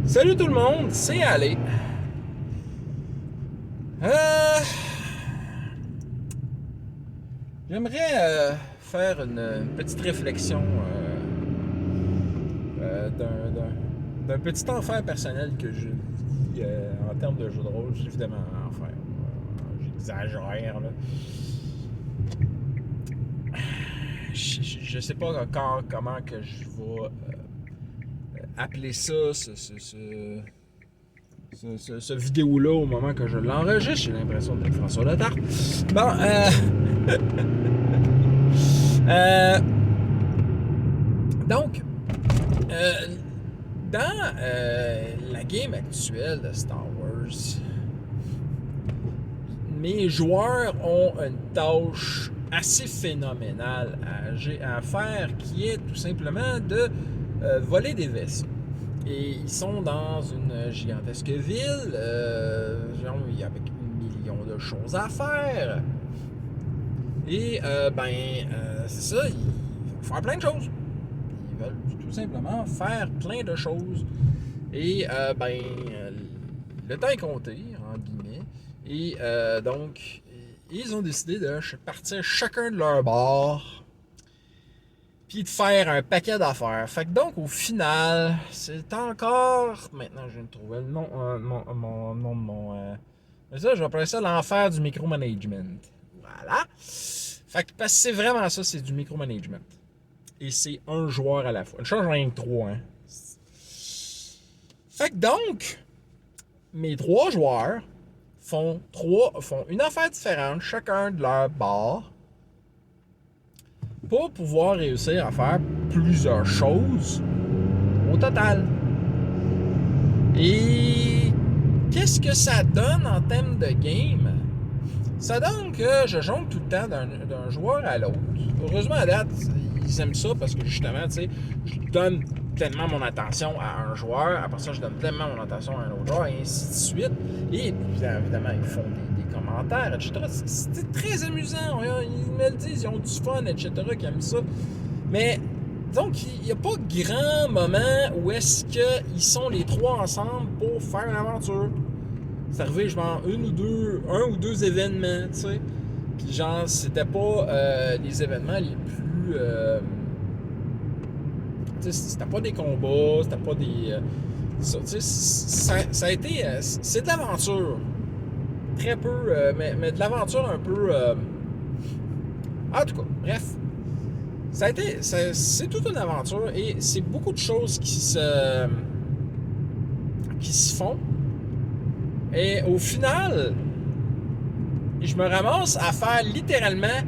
Salut tout le monde, c'est Ali. J'aimerais faire une petite réflexion d'un petit enfer personnel que je vis en termes de jeu de rôle. J'ai évidemment un enfer. J'exagère là. Je sais pas encore comment que je vais appeler ça, ce vidéo-là au moment que je l'enregistre. J'ai l'impression d'être François Letarte. Bon, euh, donc, euh, dans la game actuelle de Star Wars, mes joueurs ont une tâche assez phénoménale à faire qui est tout simplement de voler des vaisseaux. Et ils sont dans une gigantesque ville, avec millions de choses à faire. Et c'est ça, ils veulent faire plein de choses. Ils veulent tout simplement faire plein de choses. Et le temps est compté, en guillemets. Et donc, ils ont décidé de partir chacun de leur bord, puis de faire un paquet d'affaires. Fait que donc, au final, c'est encore... Maintenant, je viens de trouver le nom, mon nom de mon... ça, je vais appeler ça l'enfer du micromanagement. Voilà. Fait que, parce que c'est vraiment ça, c'est du micromanagement. Et c'est un joueur à la fois. Une change rien que trois, hein. Fait que donc, mes trois joueurs font une affaire différente, chacun de leur bord, pour pouvoir réussir à faire plusieurs choses au total. Et qu'est-ce que ça donne en termes de game? Ça donne que je jongle tout le temps d'un joueur à l'autre. Heureusement, à date, ils aiment ça parce que justement, tu sais, je donne pleinement mon attention à un joueur, après ça, je donne pleinement mon attention à un autre joueur, et ainsi de suite. Et évidemment, ils font des commentaires, etc. C'est très amusant. Ils me le disent, ils ont du fun, etc., qui aiment ça. Mais, donc, il n'y a pas grand moment où est-ce qu'ils sont les trois ensemble pour faire une aventure. C'est arrivé, je pense, un ou deux événements, tu sais. Puis genre, c'était pas les événements les plus... tu sais, c'était pas des combats, c'était pas des... tu sais, ça a été... c'est de l'aventure. Très peu, mais de l'aventure un peu... en tout cas, bref. C'est toute une aventure et c'est beaucoup de choses qui se font. Et au final, je me ramasse à faire littéralement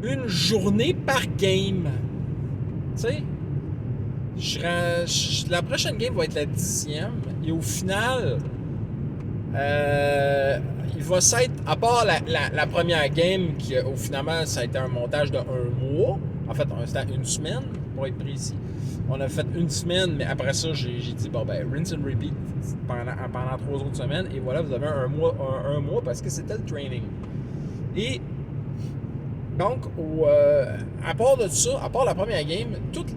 une journée par game. Tu sais, la prochaine game va être la 10e. Et au final, il va s'être, à part la première game, qui au finalement, ça a été un montage de 1 mois. En fait, c'était une semaine, pour être précis. On a fait une semaine, mais après ça, j'ai dit, bon, ben, rinse and repeat pendant 3 autres semaines. Et voilà, vous avez un mois parce que c'était le training. Et donc, à part de ça, à part la première game, toute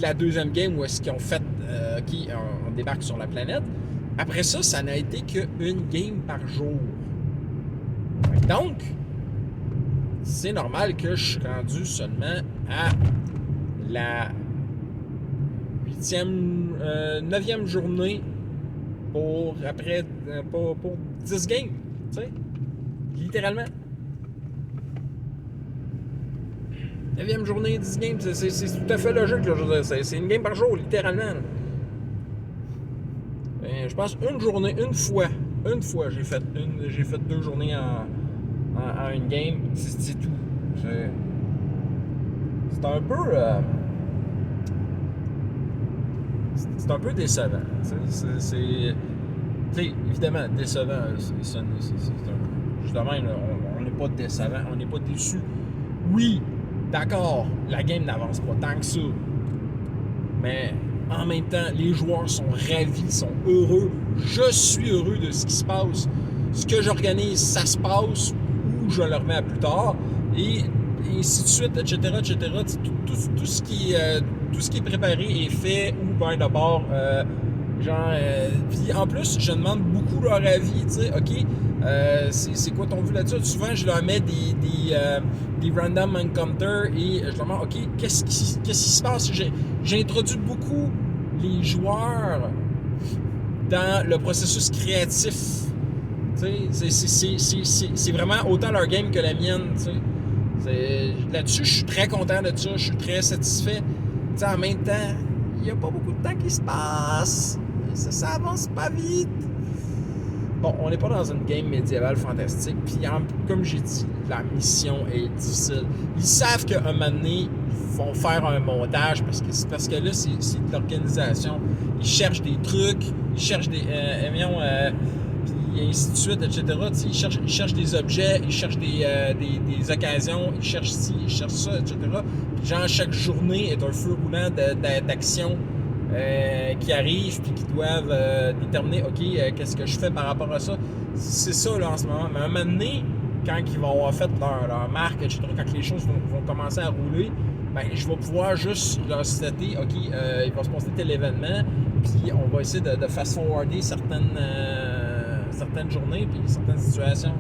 la deuxième game où est-ce qu'ils ont fait, on débarque sur la planète, après ça, ça n'a été qu'une game par jour. Donc, c'est normal que je suis rendu seulement à la 9e journée pour 10 games, tu sais, littéralement. 9e journée, 10 games, c'est tout à fait logique, là, je veux dire, c'est une game par jour, littéralement. Je pense une fois, j'ai fait 2 journées en une game, c'est tout. C'est un peu... c'est un peu décevant. C'est évidemment décevant. Justement, on n'est pas décevant, on n'est pas déçu. Oui, d'accord, la game n'avance pas tant que ça. Mais en même temps, les joueurs sont ravis, sont heureux. Je suis heureux de ce qui se passe. Ce que j'organise, ça se passe ou je le remets à plus tard. Et ainsi de suite, etc., etc. Tout ce qui est préparé est fait ou bien d'abord Genre, puis en plus, je demande beaucoup leur avis, tu sais, OK, c'est quoi ton vue là-dessus? Souvent, je leur mets des random encounters et je leur demande, OK, qu'est-ce qui se passe? J'ai introduit beaucoup les joueurs dans le processus créatif. Tu sais, c'est vraiment autant leur game que la mienne, tu sais. Là-dessus, je suis très content de ça, je suis très satisfait. Tu sais, en même temps, il n'y a pas beaucoup de temps qui se passe. Ça avance pas vite. Bon, on n'est pas dans une game médiévale fantastique. Puis, comme j'ai dit, la mission est difficile. Ils savent qu'à un moment donné, ils vont faire un montage parce que là, c'est de l'organisation. Ils cherchent des trucs, ils cherchent des... puis ainsi de suite, etc. Ils cherchent des objets, ils cherchent des occasions, ils cherchent ci, ils cherchent ça, etc. Puis genre, chaque journée est un feu roulant d'actions qui arrivent puis qui doivent déterminer, OK, qu'est-ce que je fais par rapport à ça. C'est ça, là, en ce moment. Mais à un moment donné, quand ils vont avoir fait leur marque, etc., quand les choses vont commencer à rouler, ben, je vais pouvoir juste leur citer, OK, il va se passer tel événement, puis on va essayer de fast-forwarder certaines journées puis certaines situations.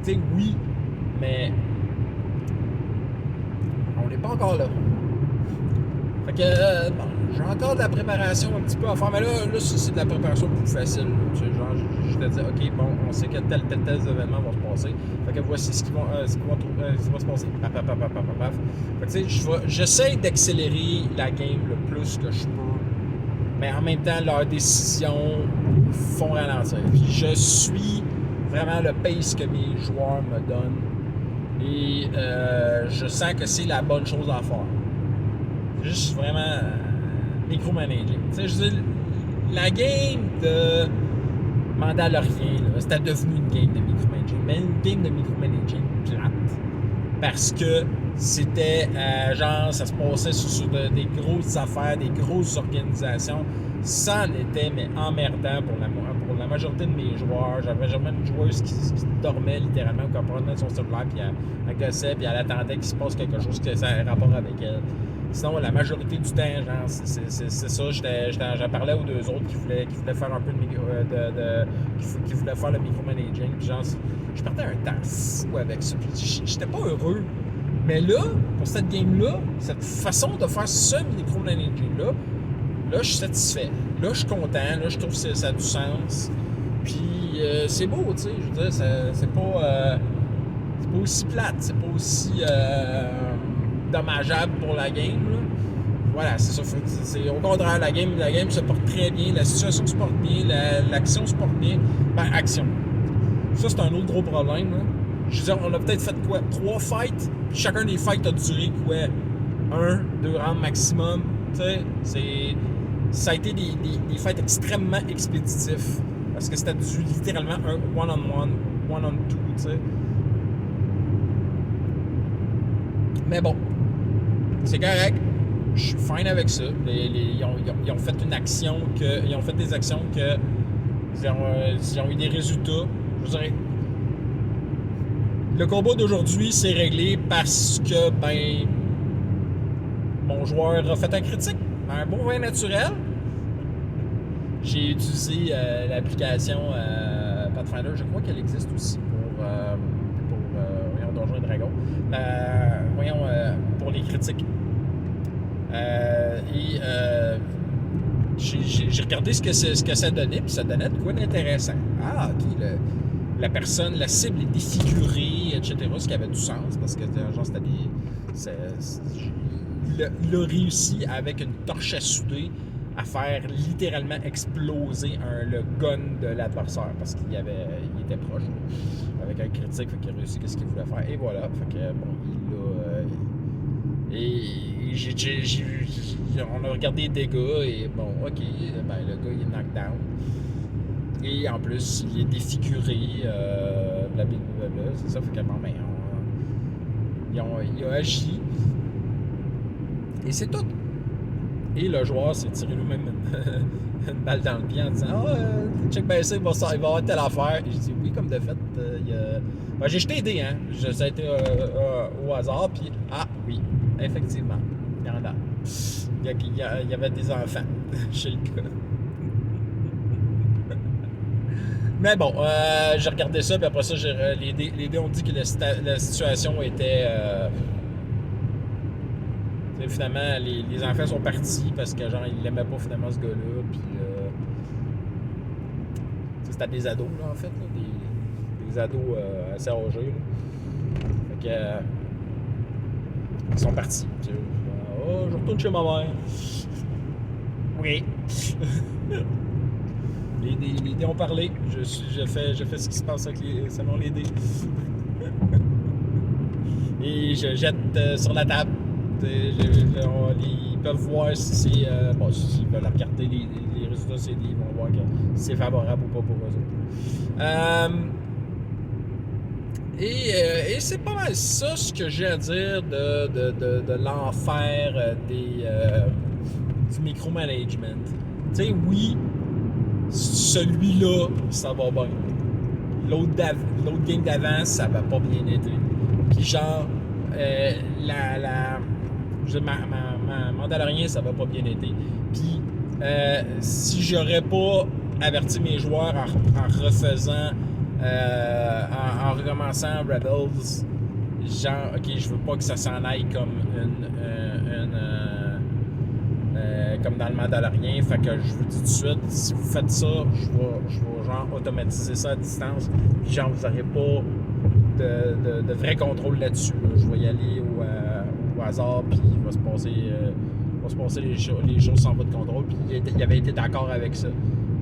Tu sais, oui, mais on n'est pas encore là. Fait que, bon, j'ai encore de la préparation un petit peu à faire, mais là c'est de la préparation plus facile. Tu sais, genre, je te dis, OK, bon, on sait que tel événement va se passer. Fait que voici ce qui va se passer. Paf. Fait que, tu sais, j'essaie d'accélérer la game le plus que je peux, mais en même temps, leurs décisions font ralentir. Puis je suis vraiment le pace que mes joueurs me donnent et je sens que c'est la bonne chose à faire. Juste vraiment micromanaging. Tu sais, je veux dire, la game de Mandalorian, là, c'était devenu une game de micromanaging. Mais une game de micromanaging plate. Parce que c'était genre, ça se passait sur des grosses affaires, des grosses organisations. Ça en était, mais emmerdant pour la majorité de mes joueurs. J'avais jamais une joueuse qui dormait littéralement, qui prenait son cellulaire, puis elle gossait, puis elle attendait qu'il se passe quelque chose qui ait rapport avec elle. Sinon, la majorité du temps, genre, c'est ça. J'en parlais aux deux autres qui voulaient faire un peu qui voulaient faire le micromanaging. Puis genre, je partais un temps fou avec ça. Puis j'étais pas heureux. Mais là, pour cette game-là, cette façon de faire ce micromanaging-là, là, je suis satisfait. Là, je suis content. Là, je trouve que ça a du sens. Puis c'est beau, tu sais. Je veux dire, c'est pas aussi plate. C'est pas aussi dommageable pour la game, là. Voilà, c'est ça. C'est au contraire, la game se porte très bien, la situation se porte bien, l'action se porte bien. Ben, action. Ça, c'est un autre gros problème, là. Je veux dire, on a peut-être fait quoi? 3 fights, puis chacun des fights a duré quoi? 1, 2 rounds maximum. Tu sais, ça a été des fights extrêmement expéditifs. Parce que c'était littéralement un one-on-one, one-on-two, tu sais. Mais bon, c'est correct. Je suis fine avec ça. Ils ont fait une action ils ont fait des actions que ils ont eu des résultats. Je veux dire, le combat d'aujourd'hui s'est réglé parce que mon joueur a fait un critique, un bon vin naturel. J'ai utilisé l'application Pathfinder. Je crois qu'elle existe aussi pour Donjons et Dragons. Pour les critiques. J'ai regardé ce que ça donnait, puis ça donnait de quoi d'intéressant. Ah, OK, la personne, la cible est défigurée, etc., ce qui avait du sens, parce que genre, c'était il a réussi, avec une torche à souder, à faire littéralement exploser le gun de l'adversaire, parce qu'il était proche, avec un critique, fait qu'il a réussi ce qu'il voulait faire, et voilà, fait que, bon, on a regardé les dégâts, et bon, OK, ben, le gars, il est knockdown. Et en plus, il est défiguré, blablabla, c'est ça, fait que bon, ben, il a agi. Et c'est tout. Et le joueur s'est tiré lui-même une balle dans le pied en disant check bien ça, il va avoir telle affaire. Et j'ai dit oui, comme de fait, j'ai jeté des dés, hein. Ça a été au hasard, puis oui, effectivement, il y en a. Il y avait des enfants chez le gars. Mais bon, j'ai regardé ça, puis après ça, les dés ont dit que la situation était... finalement, les enfants sont partis parce que, genre, ils l'aimaient pas, finalement, ce gars-là, puis... c'était des ados, là, en fait, là, des ados assez âgés, là. Fait que... ils sont partis. Oh, je retourne chez ma mère. Oui. Les dés ont parlé. J'ai fait ce qui se passe selon les dés. Et je jette sur la table. Ils peuvent voir si c'est... bon, s'ils veulent regarder les résultats, ils vont voir que c'est favorable ou pas pour eux autres. Et c'est pas mal ça ce que j'ai à dire de l'enfer du micromanagement. Tu sais, oui, celui-là, ça va bien. L'autre game d'avant, ça va pas bien été. Puis genre, ma Mandalorian, ça va pas bien été. Puis, si j'aurais pas averti mes joueurs en refaisant... en recommençant Rebels, genre, ok, je veux pas que ça s'en aille comme comme dans le Mandalorian, fait que je vous dis tout de suite, si vous faites ça, je vais genre automatiser ça à distance, puis genre vous n'aurez pas de vrai contrôle là-dessus. Là. Je vais y aller au hasard, puis il va se passer les choses sans votre contrôle, puis il avait été d'accord avec ça.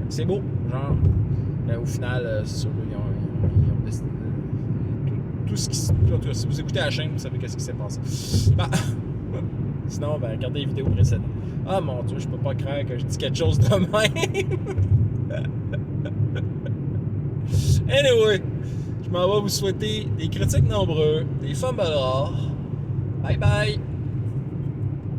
C'est beau, genre. Mais au final, c'est sûr, ils ont décidé tout ce qui... Si vous écoutez la chaîne, vous savez qu'est-ce qui s'est passé. Bah, sinon, ben, regardez les vidéos précédentes. Ah mon Dieu, je peux pas croire que je dis quelque chose de même. Anyway, je m'en vais vous souhaiter des critiques nombreux, des fumbles rares. Bye bye!